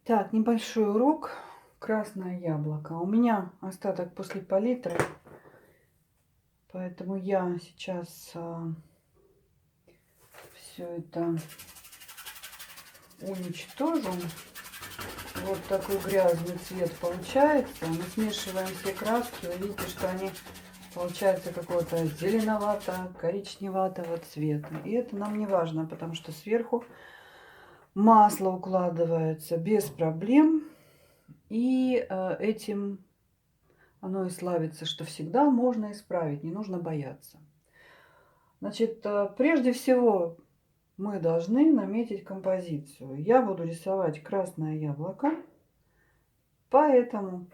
Так, небольшой урок. Красное яблоко. У меня остаток после палитры, поэтому я сейчас все это уничтожу. Вот такой грязный цвет получается. Мы смешиваем все краски. Вы видите, что они получаются какого-то зеленовато-коричневатого цвета. И это нам не важно, потому что сверху масло укладывается без проблем. И этим оно и славится, что всегда можно исправить, не нужно бояться. Значит, прежде всего мы должны наметить композицию. Я буду рисовать красное яблоко, поэтому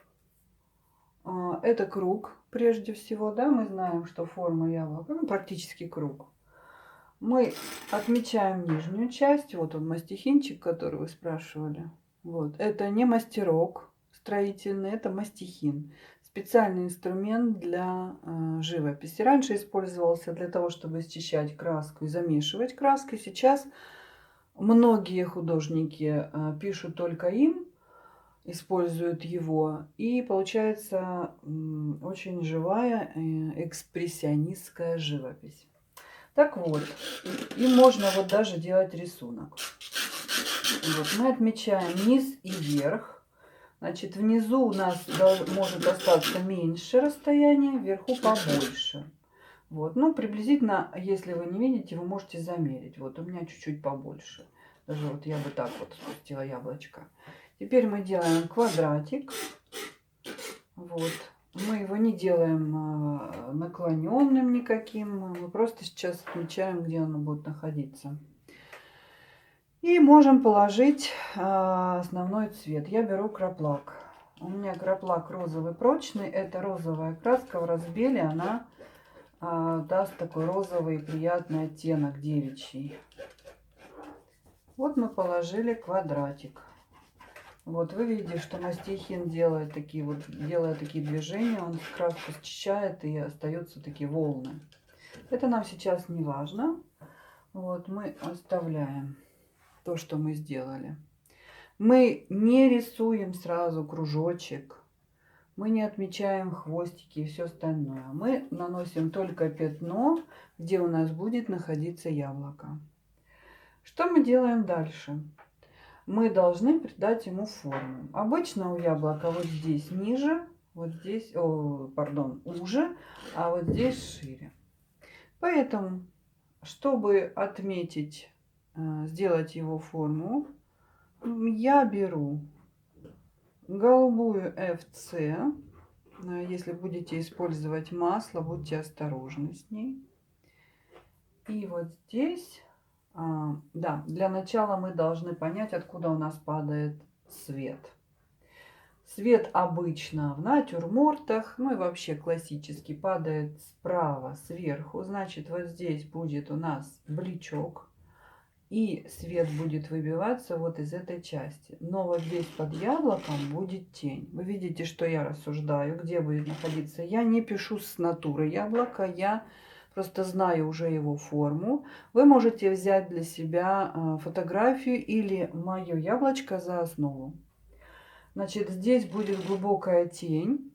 это круг прежде всего, да, мы знаем, что форма яблока, ну, практически круг. Мы отмечаем нижнюю часть, вот он мастихинчик, который вы спрашивали. Вот, это не мастерок строительный, это мастихин. Специальный инструмент для живописи. Раньше использовался для того, чтобы счищать краску и замешивать краски. Сейчас многие художники пишут только им, используют его. И получается очень живая экспрессионистская живопись. Так вот, и можно вот даже делать рисунок. Вот, мы отмечаем низ и верх. Значит, внизу у нас может остаться меньше расстояния, вверху побольше. Вот, ну, приблизительно, если вы не видите, вы можете замерить. Вот, у меня чуть-чуть побольше. Даже вот я бы так вот спустила яблочко. Теперь мы делаем квадратик. Вот. Мы его не делаем наклоненным никаким. Мы просто сейчас отмечаем, где оно будет находиться. И можем положить основной цвет. Я беру краплак. У меня краплак розовый прочный. Это розовая краска в разбеле. Она даст такой розовый приятный оттенок девичий. Вот мы положили квадратик. Вот вы видите, что мастихин делает такие движения. Он краску счищает и остаются такие волны. Это нам сейчас не важно. Вот мы оставляем то, что мы сделали. Мы не рисуем сразу кружочек. Мы не отмечаем хвостики и все остальное. Мы наносим только пятно, где у нас будет находиться яблоко. Что мы делаем дальше? Мы должны придать ему форму. Обычно у яблока вот здесь ниже, вот здесь, уже, а вот здесь шире. Поэтому, чтобы отметить, сделать его форму, я беру голубую FC. Если будете использовать масло, будьте осторожны с ней. И вот здесь, да, для начала мы должны понять, откуда у нас падает свет. Свет обычно в натюрмортах, ну и вообще классически, падает справа, сверху. Значит, вот здесь будет у нас бличок. И свет будет выбиваться вот из этой части. Но вот здесь под яблоком будет тень. Вы видите, что я рассуждаю, где будет находиться. Я не пишу с натуры яблока, я просто знаю уже его форму. Вы можете взять для себя фотографию или мое яблочко за основу. Значит, здесь будет глубокая тень.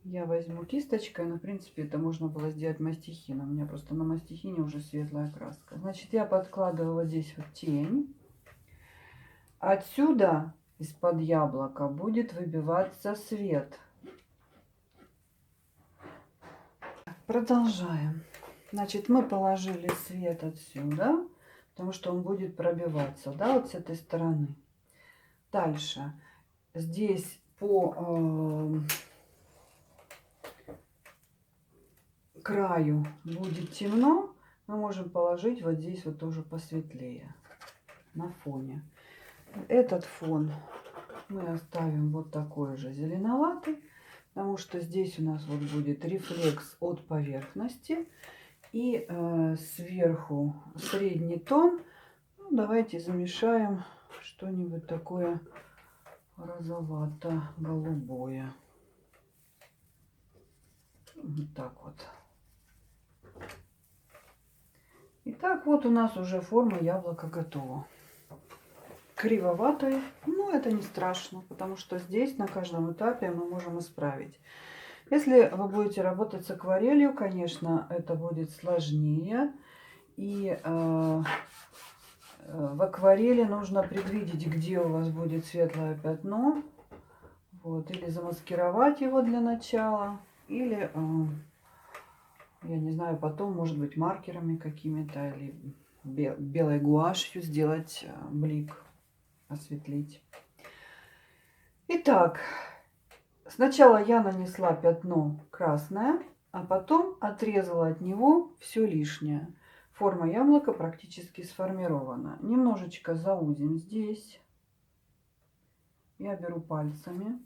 Я возьму кисточкой, но в принципе это можно было сделать мастихином. У меня просто на мастихине уже светлая краска. Значит, я подкладываю вот здесь вот тень. Отсюда из-под яблока будет выбиваться свет. Продолжаем. Значит, мы положили свет отсюда, потому что он будет пробиваться, да, вот с этой стороны. Дальше. Здесь по краю будет темно, мы можем положить вот здесь вот тоже посветлее на фоне. Этот фон мы оставим вот такой же зеленоватый, потому что здесь у нас вот будет рефлекс от поверхности и сверху средний тон. Ну, давайте замешаем что-нибудь такое розовато-голубое. Вот так вот. Итак, вот у нас уже форма яблока готова. кривоватой, но это не страшно, потому что здесь на каждом этапе мы можем исправить. Если вы будете работать с акварелью, конечно, это будет сложнее. И в акварели нужно предвидеть, где у вас будет светлое пятно. Вот, или замаскировать его для начала, или, я не знаю, потом, может быть, маркерами какими-то, или белой гуашью сделать блик, осветлить. Итак, сначала я нанесла пятно красное, а потом отрезала от него все лишнее. Форма яблока практически сформирована. Немножечко заузим здесь. Я беру пальцами.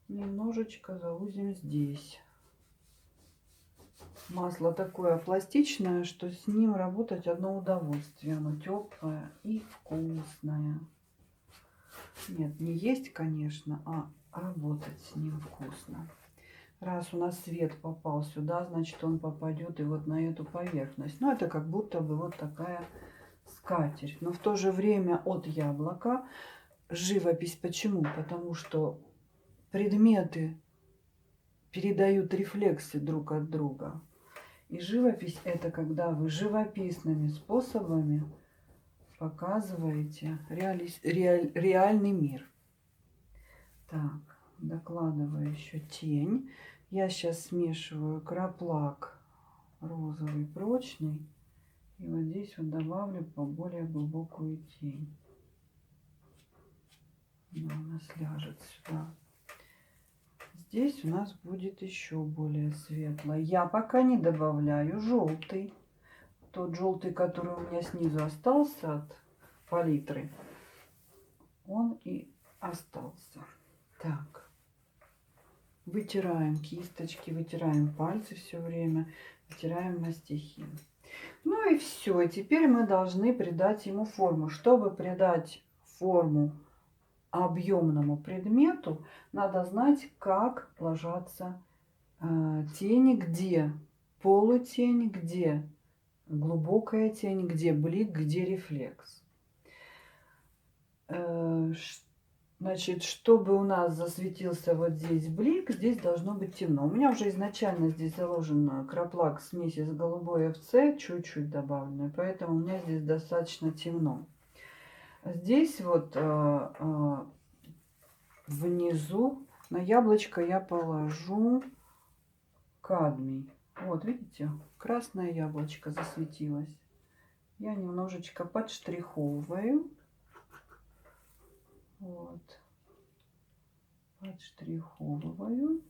Немножечко заузим здесь. Масло такое пластичное, что с ним работать одно удовольствие. Оно теплое и вкусное. Нет, не есть, конечно, а работать с ним вкусно. Раз у нас свет попал сюда, значит он попадет и вот на эту поверхность. Ну, это как будто бы вот такая скатерть. Но в то же время от яблока живопись. Почему? Потому что предметы передают рефлексы друг от друга. И живопись — это когда вы живописными способами показываете реальный мир. Так, докладываю еще тень. Я сейчас смешиваю краплак розовый прочный. И вот здесь вот добавлю по более глубокую тень. Она у нас ляжет сюда. Здесь у нас будет еще более светло. Я пока не добавляю желтый. Тот желтый, который у меня снизу остался от палитры, он и остался. Так. Вытираем кисточки, вытираем пальцы все время, вытираем мастихин. Ну и все. Теперь мы должны придать ему форму. Чтобы придать форму объемному предмету, надо знать, как ложатся тени, где полутень, где глубокая тень, где блик, где рефлекс. Значит, чтобы у нас засветился вот здесь блик, здесь должно быть темно. У меня уже изначально здесь заложен краплак смеси с голубой ФЦ, чуть-чуть добавленной, поэтому у меня здесь достаточно темно. Здесь вот внизу на яблочко я положу кадмий. Вот, видите, красное яблочко засветилось. Я немножечко подштриховываю. Вот. Подштриховываю.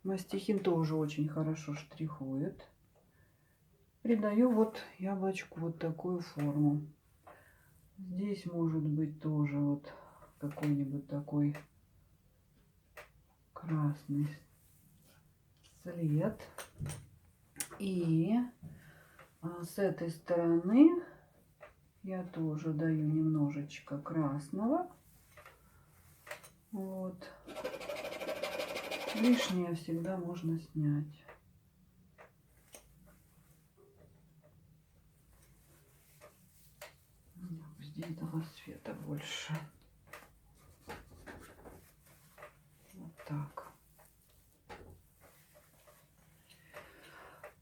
Мастихин тоже очень хорошо штрихует. Придаю вот яблочку вот такую форму. Здесь может быть тоже вот какой-нибудь такой красный след. И с этой стороны я тоже даю немножечко красного. Вот. Лишнее всегда можно снять. Здесь дала света больше. Вот так.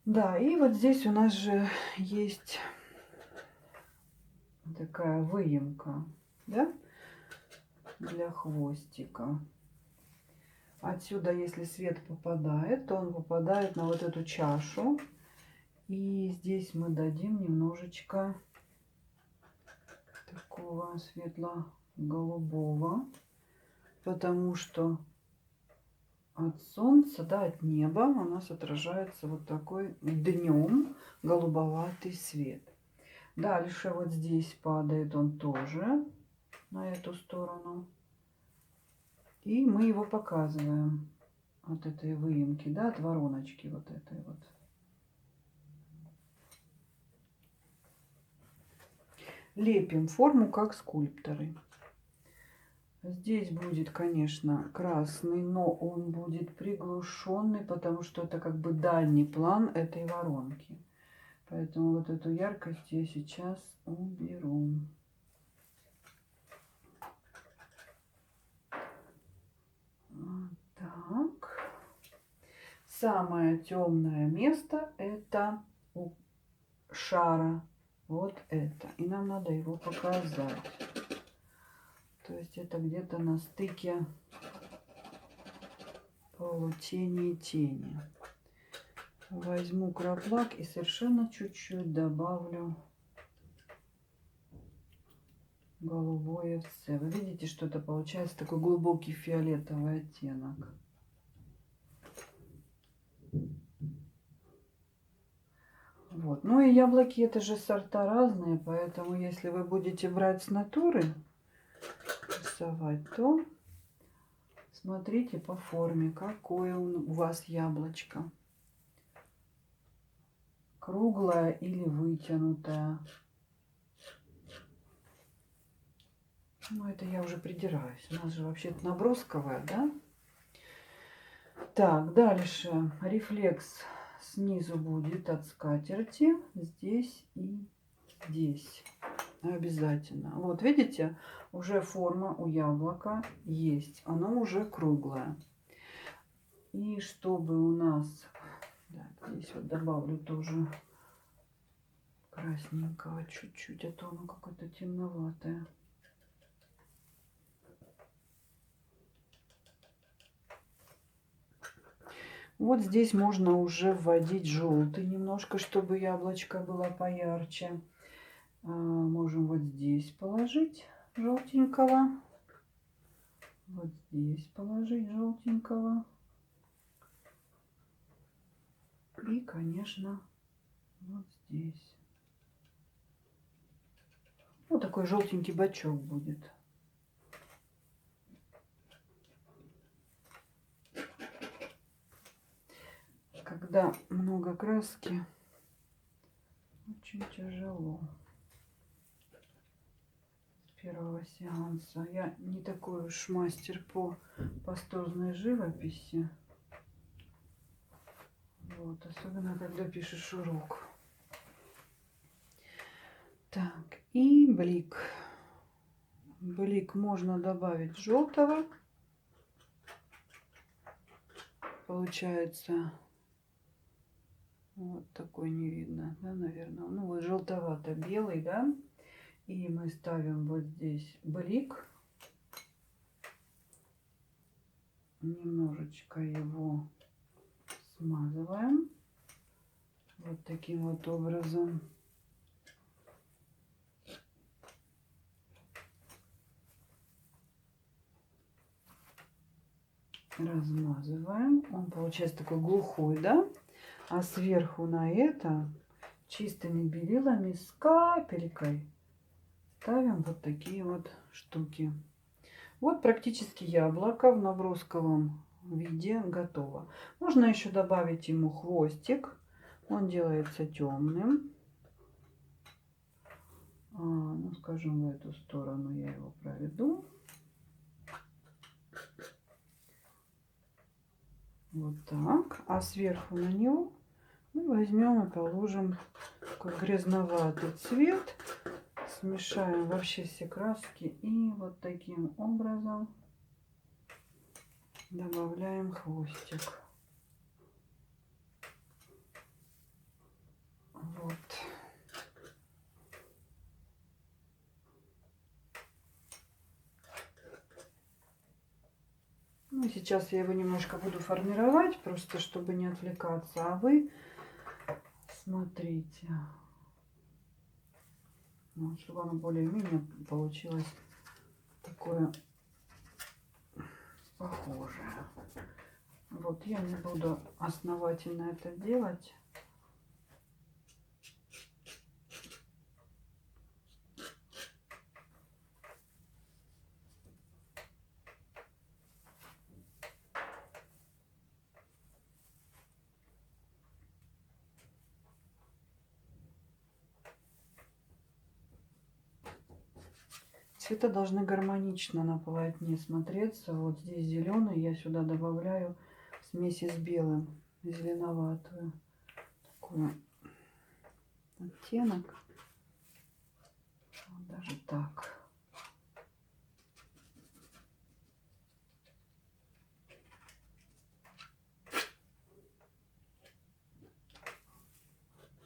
Да, и вот здесь у нас же есть такая выемка, да, для хвостика. Отсюда, если свет попадает, то он попадает на вот эту чашу. И здесь мы дадим немножечко такого светло-голубого, потому что от солнца, да, от неба у нас отражается вот такой днем голубоватый свет. Дальше вот здесь падает он тоже на эту сторону. И мы его показываем от этой выемки, да, от вороночки вот этой вот. Лепим форму как скульпторы. Здесь будет, конечно, красный, но он будет приглушенный, потому что это как бы дальний план этой воронки. Поэтому вот эту яркость я сейчас уберу. Вот так. Самое темное место это у шара. Вот это. И нам надо его показать. То есть это где-то на стыке полутени и тени. Возьму краплак и совершенно чуть-чуть добавлю голубое С. Вы видите, что это получается такой глубокий фиолетовый оттенок. Вот. Ну и яблоки это же сорта разные, поэтому если вы будете брать с натуры рисовать, то смотрите по форме, какое у вас яблочко. Круглая или вытянутая. Ну, это я уже придираюсь. У нас же вообще-то набросковая, да? Так, дальше. Рефлекс снизу будет от скатерти. Здесь и здесь. Обязательно. Вот, видите, уже форма у яблока есть. Оно уже круглое. И чтобы у нас... Да, здесь вот добавлю тоже красненького чуть-чуть, а то оно какое-то темноватое. Вот здесь можно уже вводить желтый немножко, чтобы яблочко было поярче. Можем вот здесь положить желтенького. Вот здесь положить желтенького. И, конечно, вот здесь. Вот такой желтенький бачок будет. Когда много краски, очень тяжело. С первого сеанса. Я не такой уж мастер по пастозной живописи. Вот, особенно когда пишешь урок. Так, и блик. Блик можно добавить желтого. Получается вот такой, не видно, да, наверное. Ну вот желтовато-белый, да. И мы ставим вот здесь блик. Немножечко его смазываем. Вот таким вот образом. Размазываем. Он получается такой глухой, да? А сверху на это чистыми белилами с капелькой ставим вот такие вот штуки. Вот практически яблоко в набросковом виде готово. Можно еще добавить ему хвостик. Он делается темным. Ну, скажем, в эту сторону я его проведу. Вот так. А сверху на него мы возьмем и положим такой грязноватый цвет. Смешаем вообще все краски и вот таким образом добавляем хвостик. Вот. Ну, сейчас я его немножко буду формировать, просто чтобы не отвлекаться. А вы смотрите. Вот, чтобы оно более-менее получилось такое похожее. Вот, я не буду основательно это делать. Цвета должны гармонично на полотне смотреться. Вот здесь зеленый, я сюда добавляю смеси с белым, зеленоватую. Такую. оттенок. Вот даже так.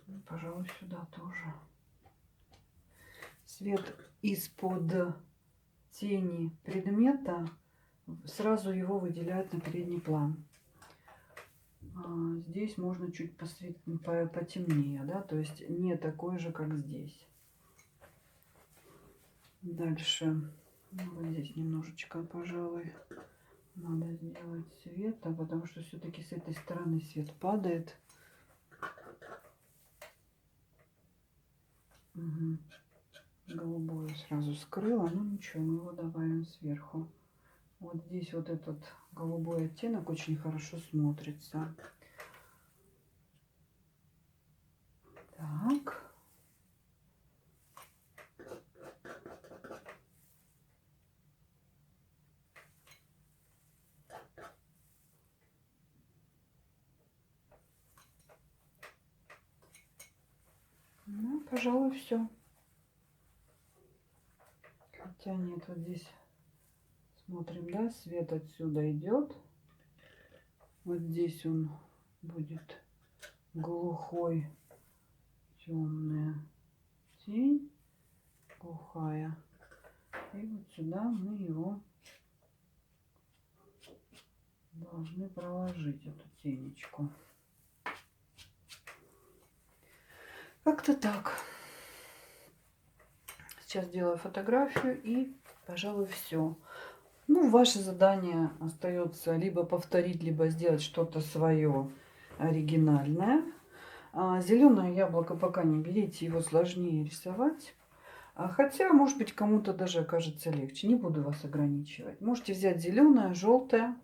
Ну, пожалуй, сюда тоже. Свет из-под тени предмета сразу его выделяет на передний план. Здесь можно чуть потемнее, да, то есть не такой же, как здесь. Дальше, ну, вот здесь немножечко, пожалуй, надо сделать света, потому что все-таки с этой стороны свет падает. Угу. Голубое сразу скрыла, но ничего, мы его добавим сверху. Вот здесь вот этот голубой оттенок очень хорошо смотрится. Так. Ну, пожалуй, все. Хотя нет, вот здесь смотрим, да, свет отсюда идет. Вот здесь он будет глухой, темная тень, глухая. И вот сюда мы его должны проложить, эту тенечку. Как-то так. Сейчас делаю фотографию и, пожалуй, все. Ну, ваше задание остается либо повторить, либо сделать что-то свое оригинальное. Зеленое яблоко пока не берите, его сложнее рисовать. Хотя, может быть, кому-то даже окажется легче. Не буду вас ограничивать. Можете взять зеленое, желтое.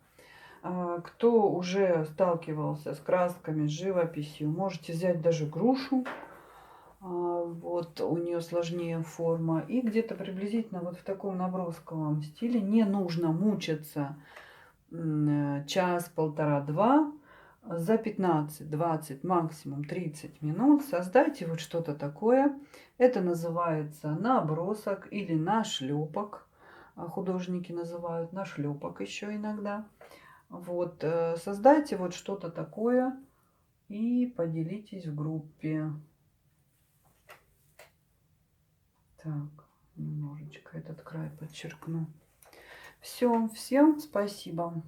Кто уже сталкивался с красками, с живописью, можете взять даже грушу. Вот у нее сложнее форма. И где-то приблизительно вот в таком набросковом стиле. Не нужно мучиться час, полтора, два. За 15-20, максимум 30 минут создайте вот что-то такое. Это называется набросок или нашлепок. Художники называют нашлепок еще иногда. Вот, создайте вот что-то такое и поделитесь в группе. Так, немножечко этот край подчеркну. Все, всем спасибо.